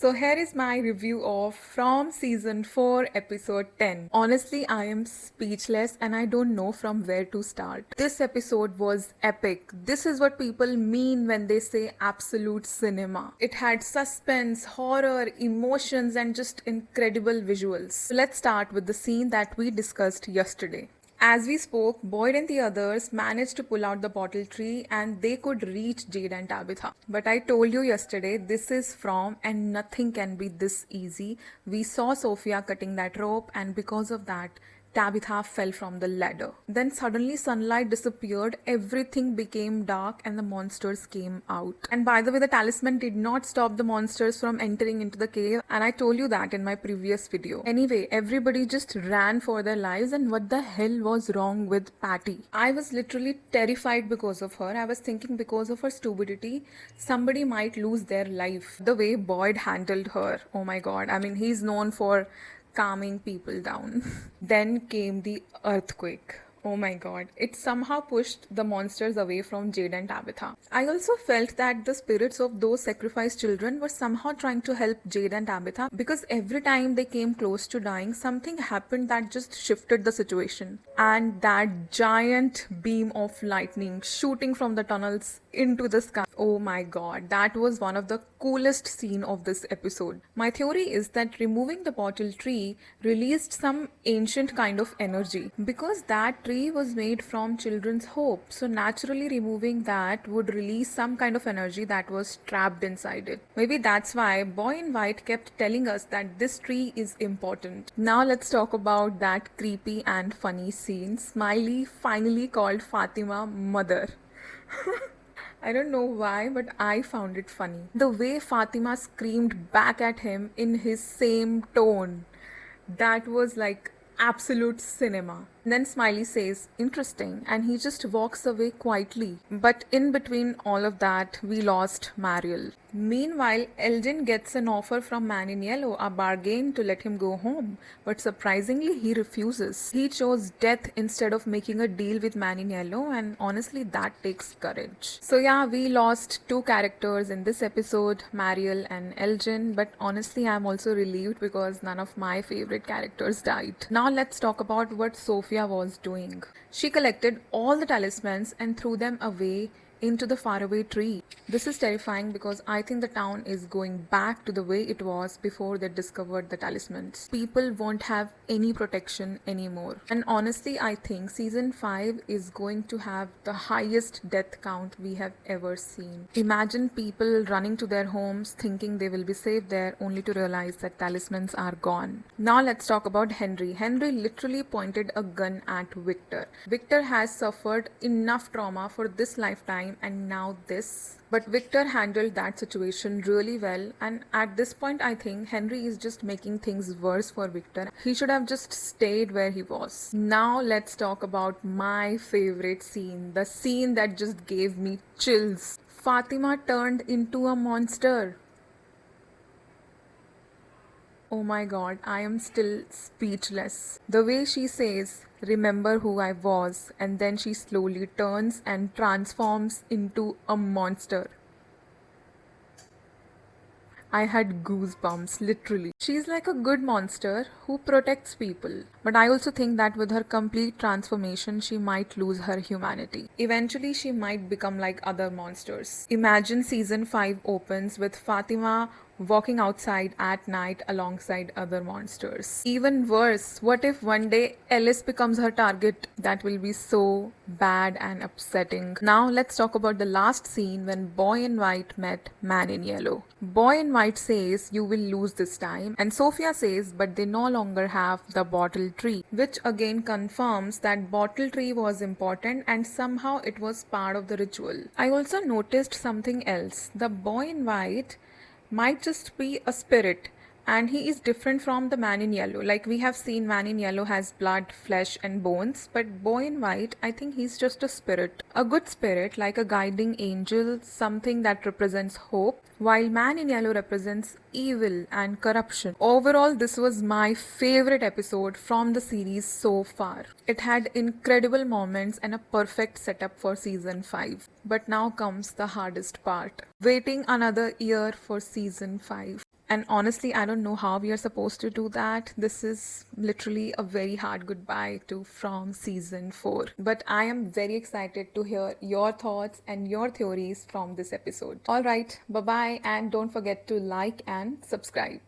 So here is my review of From Season 4 Episode 10. Honestly, I am speechless and I don't know from where to start. This episode was epic. This is what people mean when they say absolute cinema. It had suspense, horror, emotions and just incredible visuals. So let's start with the scene that we discussed yesterday. As we spoke, Boyd and the others managed to pull out the bottle tree and they could reach Jade and Tabitha. But I told you yesterday, this is From and nothing can be this easy. We saw Sophia cutting that rope and because of that, Tabitha fell from the ladder. Then suddenly sunlight disappeared, everything became dark and the monsters came out. And by the way, the talisman did not stop the monsters from entering into the cave and I told you that in my previous video. Anyway, everybody just ran for their lives and what the hell was wrong with Patty? I was literally terrified because of her. I was thinking because of her stupidity, somebody might lose their life. The way Boyd handled her, oh my god, I mean he's known for calming people down. Then came the earthquake. Oh my god. It somehow pushed the monsters away from Jade and Tabitha. I also felt that the spirits of those sacrificed children were somehow trying to help Jade and Tabitha because every time they came close to dying, something happened that just shifted the situation. And that giant beam of lightning shooting from the tunnels into the sky. Oh my god, that was one of the coolest scene of this episode. My theory is that removing the bottle tree released some ancient kind of energy because that tree was made from children's hope. So naturally removing that would release some kind of energy that was trapped inside it. Maybe that's why Boy in White kept telling us that this tree is important. Now let's talk about that creepy and funny scene. Smiley finally called Fatima mother. I don't know why, but I found it funny. The way Fatima screamed back at him in his same tone, that was like absolute cinema. Then Smiley says, interesting, and he just walks away quietly. But in between all of that, we lost Marielle. Meanwhile, Elgin gets an offer from Man in Yellow, a bargain to let him go home. But surprisingly, he refuses. He chose death instead of making a deal with Man in Yellow, and honestly, that takes courage. So yeah, we lost two characters in this episode, Marielle and Elgin. But honestly, I'm also relieved because none of my favorite characters died. Now let's talk about what Sophia was doing. She collected all the talismans and threw them away into the faraway tree. This is terrifying because I think the town is going back to the way it was before they discovered the talismans. People won't have any protection anymore. And honestly, I think season 5 is going to have the highest death count we have ever seen. Imagine people running to their homes thinking they will be safe there only to realize that talismans are gone. Now let's talk about Henry. Henry literally pointed a gun at Victor. Victor has suffered enough trauma for this lifetime and now this. But Victor handled that situation really well, and at this point I think Henry is just making things worse for Victor. He should have just stayed where he was. Now let's talk about my favorite scene, the scene that just gave me chills. Fatima turned into a monster. Oh my god, I am still speechless. The way she says, remember who I was, and then she slowly turns and transforms into a monster. I had goosebumps, literally. She's like a good monster who protects people. But I also think that with her complete transformation, she might lose her humanity. Eventually, she might become like other monsters. Imagine season 5 opens with Fatima walking outside at night alongside other monsters. Even worse, what if one day Alice becomes her target? That will be so bad and upsetting. Now let's talk about the last scene when Boy in White met Man in Yellow. Boy in White says, you will lose this time, and Sophia says, but they no longer have the bottle tree, which again confirms that bottle tree was important and somehow it was part of the ritual. I also noticed something else. The Boy in White might just be a spirit and he is different from the Man in Yellow. Like we have seen, Man in Yellow has blood, flesh and bones, but Boy in White, I think he's just a spirit. A good spirit, like a guiding angel, something that represents hope, while Man in Yellow represents evil and corruption. Overall, this was my favorite episode from the series so far. It had incredible moments and a perfect setup for season 5. But now comes the hardest part. Waiting another year for season 5. And honestly, I don't know how we are supposed to do that. This is literally a very hard goodbye to From season 4. But I am very excited to hear your thoughts and your theories from this episode. All right, bye bye, and don't forget to like and subscribe.